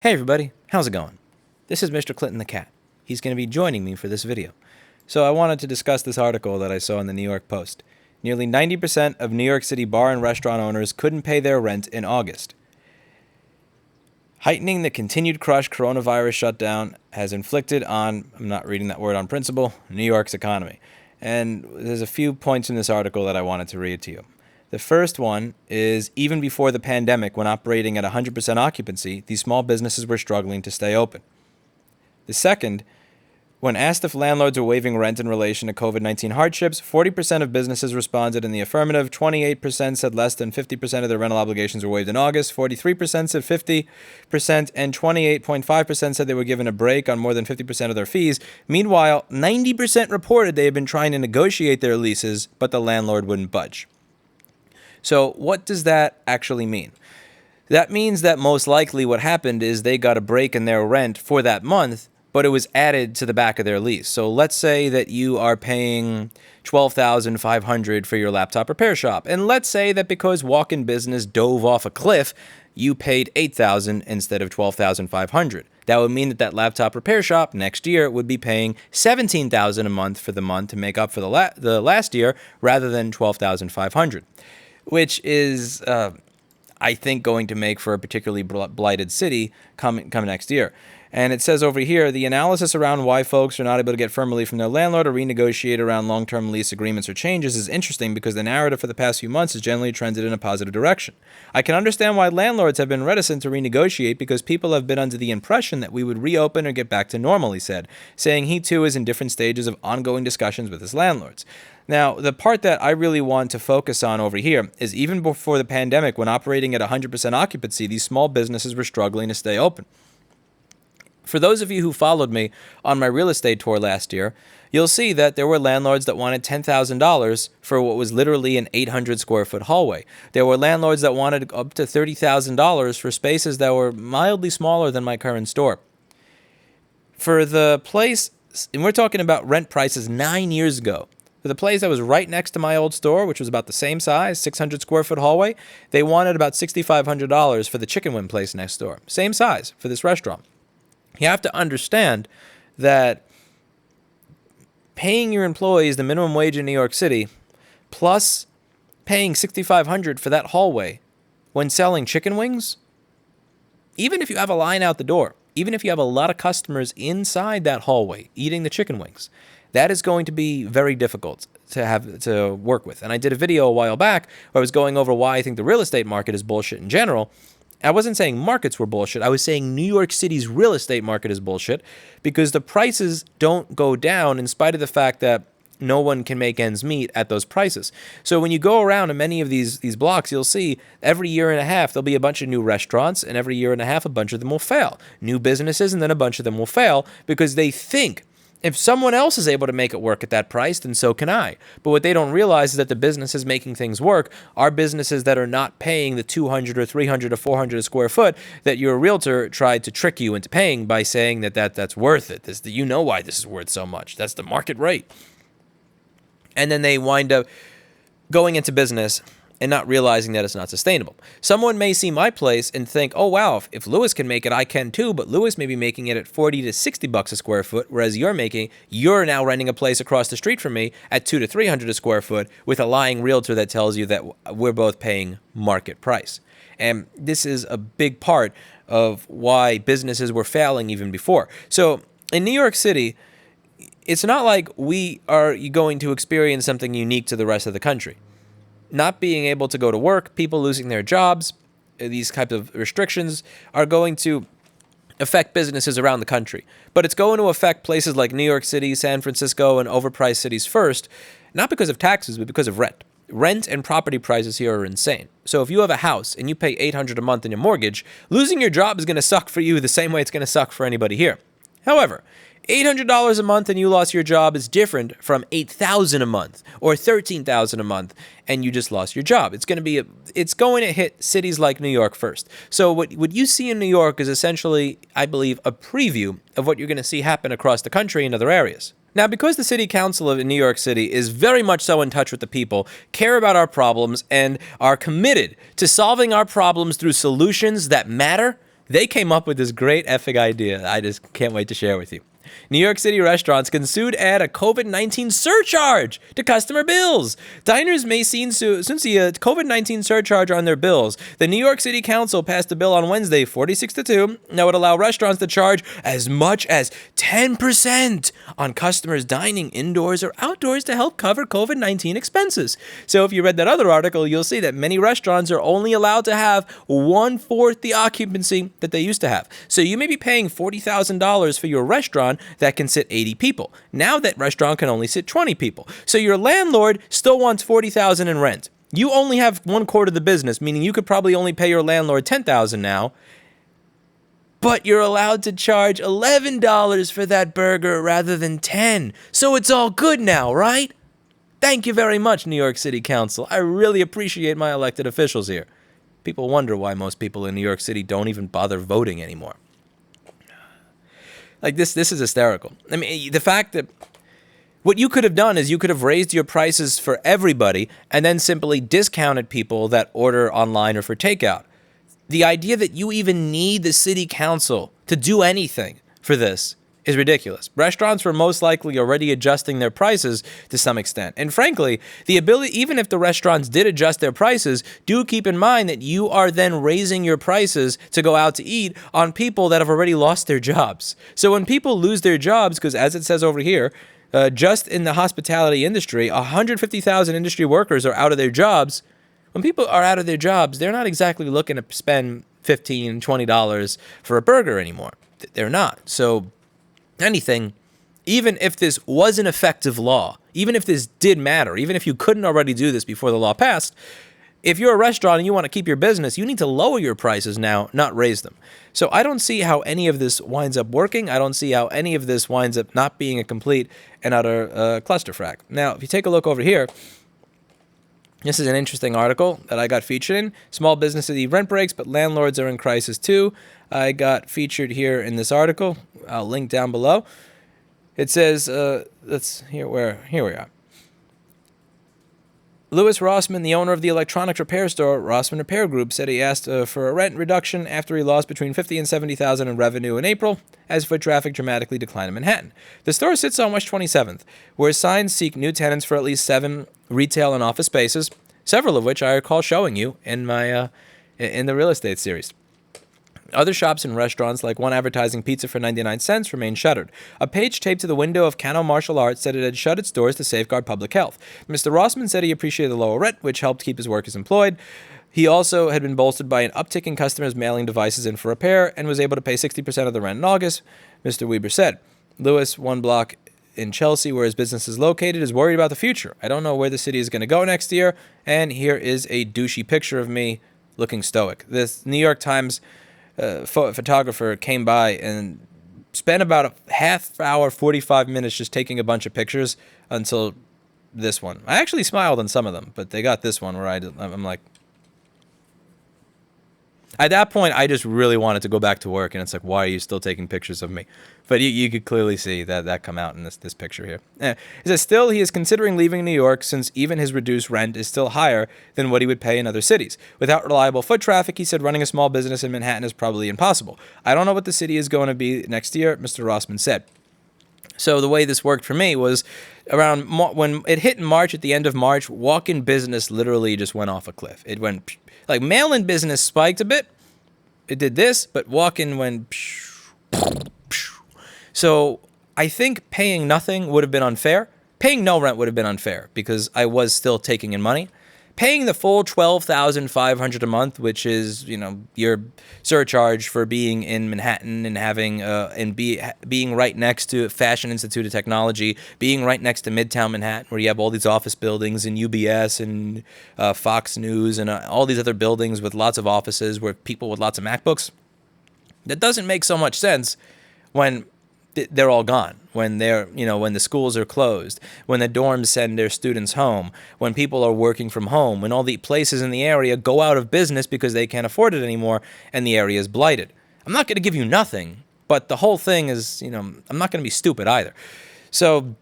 Hey everybody, how's it going? This is Mr. Clinton the Cat. He's going to be joining me for this video. So I wanted to discuss this article that I saw in the New York Post. Nearly 90% of New York City bar and restaurant owners couldn't pay their rent in August. Heightening the continued crush coronavirus shutdown has inflicted on, I'm not reading that word on principle, New York's economy. And there's a few points in this article that I wanted to read to you. The first one is, even before the pandemic, when operating at 100% occupancy, these small businesses were struggling to stay open. The second, when asked if landlords were waiving rent in relation to COVID-19 hardships, 40% of businesses responded in the affirmative, 28% said less than 50% of their rental obligations were waived in August, 43% said 50%, and 28.5% said they were given a break on more than 50% of their fees. Meanwhile, 90% reported they had been trying to negotiate their leases, but the landlord wouldn't budge. So what does that actually mean? That means that most likely what happened is they got a break in their rent for that month, but it was added to the back of their lease. So let's say that you are paying $12,500 for your laptop repair shop. And let's say that because walk-in business dove off a cliff, you paid $8,000 instead of $12,500. That would mean that laptop repair shop next year would be paying $17,000 a month for the month to make up for the last year rather than $12,500. Which is, I think, going to make for a particularly blighted city come next year. And it says over here, the analysis around why folks are not able to get firm relief from their landlord or renegotiate around long-term lease agreements or changes is interesting because the narrative for the past few months has generally trended in a positive direction. I can understand why landlords have been reticent to renegotiate because people have been under the impression that we would reopen or get back to normal, he said, saying he too is in different stages of ongoing discussions with his landlords. Now, the part that I really want to focus on over here is even before the pandemic, when operating at 100% occupancy, these small businesses were struggling to stay open. For those of you who followed me on my real estate tour last year, you'll see that there were landlords that wanted $10,000 for what was literally an 800 square foot hallway. There were landlords that wanted up to $30,000 for spaces that were mildly smaller than my current store. For the place, and we're talking about rent prices 9 years ago, for the place that was right next to my old store, which was about the same size, 600 square foot hallway, they wanted about $6,500 for the chicken wing place next door. Same size for this restaurant. You have to understand that paying your employees the minimum wage in New York City, plus paying $6,500 for that hallway when selling chicken wings, even if you have a line out the door, even if you have a lot of customers inside that hallway eating the chicken wings, that is going to be very difficult to have to work with. And I did a video a while back where I was going over why I think the real estate market is bullshit in general. I wasn't saying markets were bullshit. I was saying New York City's real estate market is bullshit because the prices don't go down in spite of the fact that no one can make ends meet at those prices. So when you go around in many of these blocks, you'll see every year and a half there'll be a bunch of new restaurants, and every year and a half a bunch of them will fail. New businesses, and then a bunch of them will fail because they think, if someone else is able to make it work at that price, then so can I. But what they don't realize is that the businesses making things work are businesses that are not paying the $200 or $300 or $400 a square foot that your realtor tried to trick you into paying by saying that's worth it. You know why this is worth so much. That's the market rate. And then they wind up going into business and not realizing that it's not sustainable. Someone may see my place and think, oh wow, if Lewis can make it, I can too, but Lewis may be making it at $40 to $60 a square foot, whereas you're now renting a place across the street from me at $200 to $300 a square foot with a lying realtor that tells you that we're both paying market price. And this is a big part of why businesses were failing even before. So in New York City, it's not like we are going to experience something unique to the rest of the country. Not being able to go to work, people losing their jobs, these types of restrictions are going to affect businesses around the country. But it's going to affect places like New York City, San Francisco, and overpriced cities first, not because of taxes, but because of rent. Rent and property prices here are insane. So if you have a house and you pay $800 a month in your mortgage, losing your job is going to suck for you the same way it's going to suck for anybody here. However, $800 a month and you lost your job is different from $8,000 a month or $13,000 a month and you just lost your job. It's going to hit cities like New York first. So what you see in New York is essentially, I believe, a preview of what you're going to see happen across the country in other areas. Now, because the City Council of New York City is very much so in touch with the people, care about our problems, and are committed to solving our problems through solutions that matter, They came up with this great effing idea. I just can't wait to share with you. New York City restaurants can soon add a COVID-19 surcharge to customer bills. Diners may soon see a COVID-19 surcharge on their bills. The New York City Council passed a bill on Wednesday, 46-2, that would allow restaurants to charge as much as 10% on customers dining indoors or outdoors to help cover COVID-19 expenses. So if you read that other article, you'll see that many restaurants are only allowed to have 1/4 the occupancy that they used to have. So you may be paying $40,000 for your restaurant that can sit 80 people. Now that restaurant can only sit 20 people. So your landlord still wants $40,000 in rent. You only have 1/4 of the business, meaning you could probably only pay your landlord $10,000 now, but you're allowed to charge $11 for that burger rather than $10. So it's all good now, right? Thank you very much, New York City Council. I really appreciate my elected officials here. People wonder why most people in New York City don't even bother voting anymore. Like, this is hysterical. I mean, the fact that what you could have done is you could have raised your prices for everybody and then simply discounted people that order online or for takeout. The idea that you even need the city council to do anything for this is ridiculous. Restaurants were most likely already adjusting their prices to some extent. And frankly, the ability, even if the restaurants did adjust their prices, do keep in mind that you are then raising your prices to go out to eat on people that have already lost their jobs. So when people lose their jobs, because as it says over here, just in the hospitality industry, 150,000 industry workers are out of their jobs. When people are out of their jobs, they're not exactly looking to spend $15, $20 for a burger anymore. They're not. So anything, even if this was an effective law, even if this did matter, even if you couldn't already do this before the law passed, if you're a restaurant and you want to keep your business, you need to lower your prices now, not raise them. So I don't see how any of this winds up working. I don't see how any of this winds up not being a complete and utter clusterfuck. Now, if you take a look over here, this is an interesting article that I got featured in. Small businesses need rent breaks, but landlords are in crisis too. I got featured here in this article. I'll link down below. It says, here we are. Louis Rossman, the owner of the electronics repair store, Rossman Repair Group, said he asked for a rent reduction after he lost between $50,000 and $70,000 in revenue in April as foot traffic dramatically declined in Manhattan. The store sits on West 27th, where signs seek new tenants for at least 7 retail and office spaces, several of which I recall showing you in my in the real estate series. Other shops and restaurants, like one advertising pizza for 99 cents, remain shuttered. A page taped to the window of Cano Martial Arts said it had shut its doors to safeguard public health. Mr. Rossman said he appreciated the lower rent, which helped keep his workers employed. He also had been bolstered by an uptick in customers mailing devices in for repair and was able to pay 60% of the rent in August, Mr. Weber said. Lewis, one block in Chelsea, where his business is located, is worried about the future. I don't know where the city is going to go next year, and here is a douchey picture of me looking stoic. This New York Times photographer came by and spent about a half hour, 45 minutes just taking a bunch of pictures until this one. I actually smiled on some of them, but they got this one where I'm like, at that point, I just really wanted to go back to work, and it's like, why are you still taking pictures of me? But you could clearly see that come out in this picture here. It says, still, he is considering leaving New York since even his reduced rent is still higher than what he would pay in other cities. Without reliable foot traffic, he said running a small business in Manhattan is probably impossible. I don't know what the city is going to be next year, Mr. Rossman said. So the way this worked for me was around when it hit in March, at the end of March, walk-in business literally just went off a cliff. It went, like, mail-in business spiked a bit. It did this, but walk-in went. So I think paying nothing would have been unfair. Paying no rent would have been unfair because I was still taking in money. Paying the full $12,500 a month, which is, your surcharge for being in Manhattan and having being right next to Fashion Institute of Technology, being right next to Midtown Manhattan, where you have all these office buildings and UBS and Fox News and all these other buildings with lots of offices where people with lots of MacBooks. That doesn't make so much sense when they're all gone, when when the schools are closed, when the dorms send their students home, when people are working from home, when all the places in the area go out of business because they can't afford it anymore and the area is blighted. I'm not going to give you nothing, but the whole thing is, I'm not going to be stupid either. So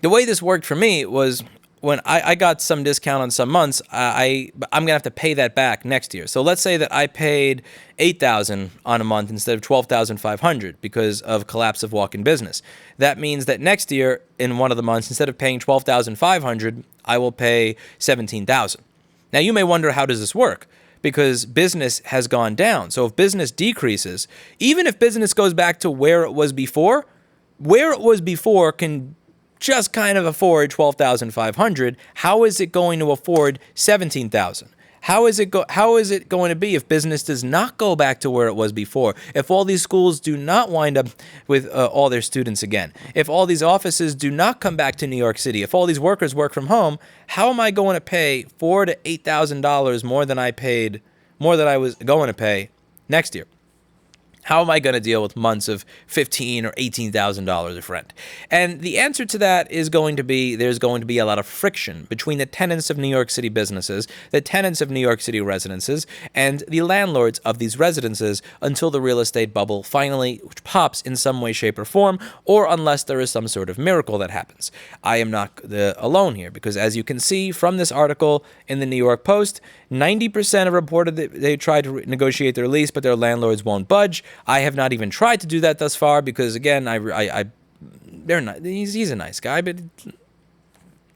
the way this worked for me was when I got some discount on some months, I'm gonna have to pay that back next year. So let's say that I paid $8,000 on a month instead of $12,500 because of collapse of walk-in business. That means that next year in one of the months, instead of paying $12,500, I will pay $17,000. Now you may wonder, how does this work? Because business has gone down. So if business decreases, even if business goes back to where it was before can just kind of afford $12,500. How is it going to afford $17,000? How is it going to be if business does not go back to where it was before? If all these schools do not wind up with all their students again? If all these offices do not come back to New York City? If all these workers work from home? How am I going to pay $4,000 to $8,000 more than I was going to pay next year? How am I going to deal with months of $15,000 or $18,000 of rent? And the answer to that is going to be, there's going to be a lot of friction between the tenants of New York City businesses, the tenants of New York City residences, and the landlords of these residences until the real estate bubble finally pops in some way, shape, or form, or unless there is some sort of miracle that happens. I am not alone here, because as you can see from this article in the New York Post, 90% have reported that they tried to negotiate their lease, but their landlords won't budge. I have not even tried to do that thus far because, again, they're not. He's a nice guy, but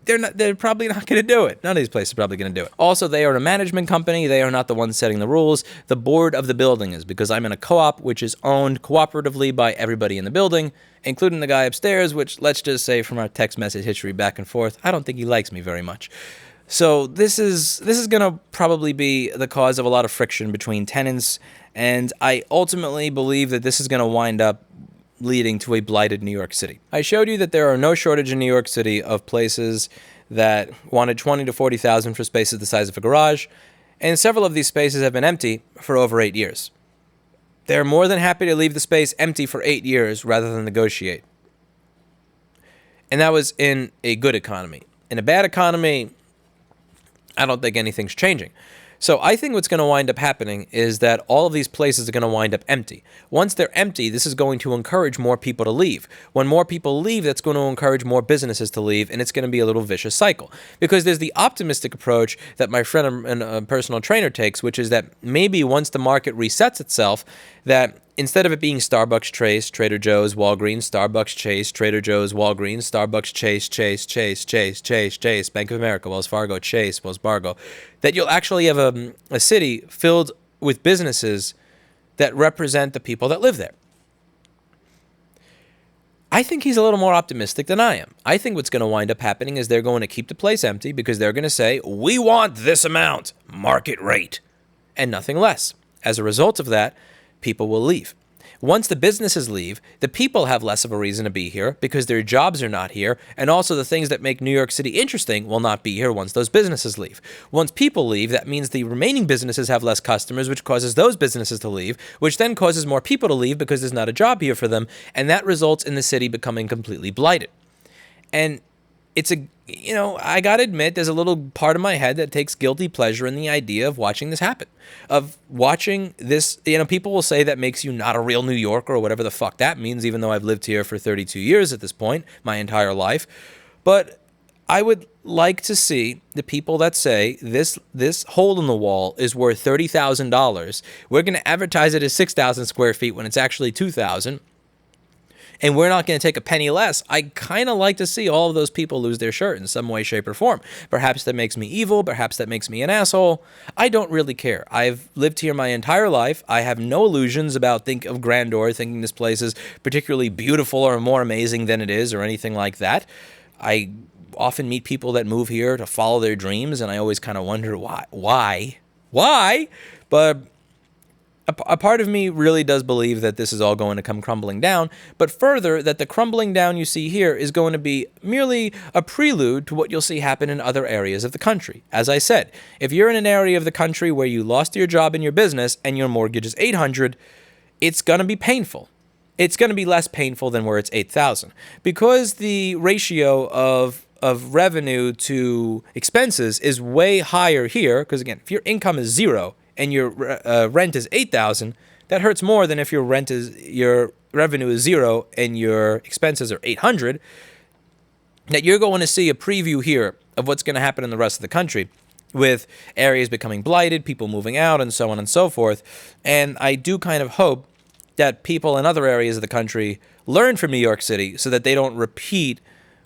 they're probably not going to do it. None of these places are probably going to do it. Also, they are a management company. They are not the ones setting the rules. The board of the building is, because I'm in a co-op which is owned cooperatively by everybody in the building, including the guy upstairs, which, let's just say from our text message history back and forth, I don't think he likes me very much. So this is going to probably be the cause of a lot of friction between tenants, and I ultimately believe that this is going to wind up leading to a blighted New York City. I showed you that there are no shortage in New York City of places that wanted $20,000 to $40,000 for spaces the size of a garage, and several of these spaces have been empty for over 8 years. They're more than happy to leave the space empty for 8 years rather than negotiate. And that was in a good economy. In a bad economy, I don't think anything's changing. So I think what's going to wind up happening is that all of these places are going to wind up empty. Once they're empty, this is going to encourage more people to leave. When more people leave, that's going to encourage more businesses to leave, and it's going to be a little vicious cycle. Because there's the optimistic approach that my friend and a personal trainer takes, which is that maybe once the market resets itself, that instead of it being Starbucks, Chase, Trader Joe's, Walgreens, Starbucks, Chase, Trader Joe's, Walgreens, Starbucks, Chase, Bank of America, Wells Fargo, Chase, Wells Fargo, that you'll actually have a city filled with businesses that represent the people that live there. I think he's a little more optimistic than I am. I think what's going to wind up happening is they're going to keep the place empty because they're going to say, we want this amount, market rate, and nothing less. As a result of that, people will leave. Once the businesses leave, the people have less of a reason to be here because their jobs are not here, and also the things that make New York City interesting will not be here once those businesses leave. Once people leave, that means the remaining businesses have less customers, which causes those businesses to leave, which then causes more people to leave because there's not a job here for them, and that results in the city becoming completely blighted. And I got to admit, there's a little part of my head that takes guilty pleasure in the idea of watching this happen. Of watching this, people will say that makes you not a real New Yorker or whatever the fuck that means, even though I've lived here for 32 years at this point, my entire life. But I would like to see the people that say this hole in the wall is worth $30,000. We're going to advertise it as 6,000 square feet when it's actually 2,000. And we're not going to take a penny less. I kind of like to see all of those people lose their shirt in some way, shape, or form. Perhaps that makes me evil. Perhaps that makes me an asshole. I don't really care. I've lived here my entire life. I have no illusions about of grandeur, thinking this place is particularly beautiful or more amazing than it is or anything like that. I often meet people that move here to follow their dreams, and I always kind of wonder why? But a part of me really does believe that this is all going to come crumbling down, but further, that the crumbling down you see here is going to be merely a prelude to what you'll see happen in other areas of the country. As I said, if you're in an area of the country where you lost your job and your business and your mortgage is $800, it's going to be painful. It's going to be less painful than where it's $8,000. Because the ratio of revenue to expenses is way higher here, because again, if your income is zero, and your rent is $8,000, that hurts more than if your revenue is zero and your expenses are $800. That you're going to see a preview here of what's going to happen in the rest of the country, with areas becoming blighted, people moving out, and so on and so forth. And I do kind of hope that people in other areas of the country learn from New York City so that they don't repeat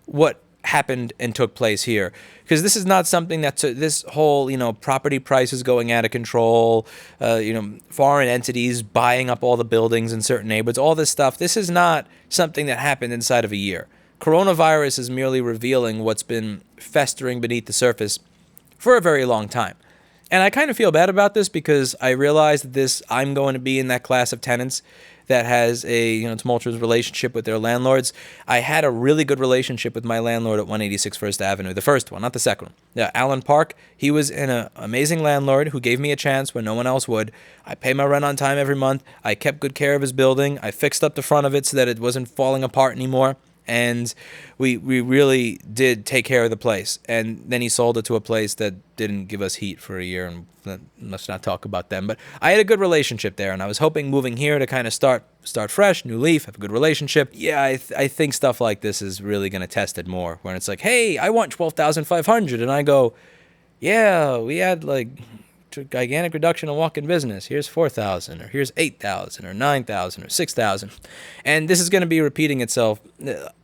what happened and took place here. Because this is not something that's this whole, property prices going out of control, foreign entities buying up all the buildings in certain neighborhoods, all this stuff. This is not something that happened inside of a year. Coronavirus is merely revealing what's been festering beneath the surface for a very long time. And I kind of feel bad about this because I realize that I'm going to be in that class of tenants that has a tumultuous relationship with their landlords. I had a really good relationship with my landlord at 186 First Avenue, the first one, not the second one. Yeah, Alan Park, he was an amazing landlord who gave me a chance when no one else would. I pay my rent on time every month. I kept good care of his building. I fixed up the front of it so that it wasn't falling apart anymore. And we really did take care of the place. And then he sold it to a place that didn't give us heat for a year, and let's not talk about them. But I had a good relationship there, and I was hoping moving here to kind of start fresh, new leaf, have a good relationship. Yeah, I think stuff like this is really going to test it more, when it's like, hey, I want 12,500, and I go, yeah, we had like gigantic reduction in walk-in business. Here's 4,000, or here's 8,000, or 9,000, or 6,000, and this is going to be repeating itself.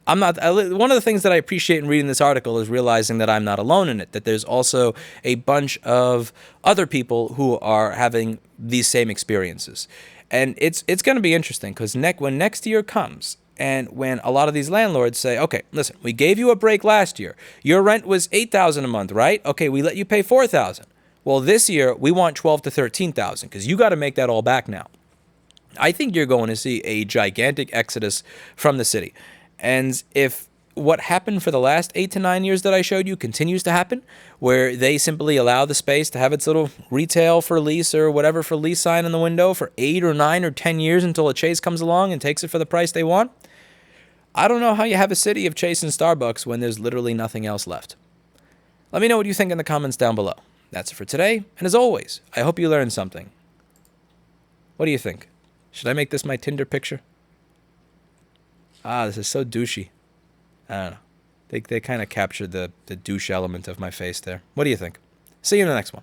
One of the things that I appreciate in reading this article is realizing that I'm not alone in it, that there's also a bunch of other people who are having these same experiences. And it's going to be interesting because when next year comes, and when a lot of these landlords say, okay, listen, we gave you a break last year. Your rent was $8,000 a month, right? Okay, we let you pay $4,000. Well, this year we want $12,000 to $13,000 because you got to make that all back now. I think you're going to see a gigantic exodus from the city. And if what happened for the last 8 to 9 years that I showed you continues to happen, where they simply allow the space to have its little retail for lease or whatever for lease sign in the window for 8 or 9 or 10 years until a Chase comes along and takes it for the price they want, I don't know how you have a city of Chase and Starbucks when there's literally nothing else left. Let me know what you think in the comments down below. That's it for today, and as always, I hope you learned something. What do you think? Should I make this my Tinder picture? This is so douchey. I don't know. They kind of captured the douche element of my face there. What do you think? See you in the next one.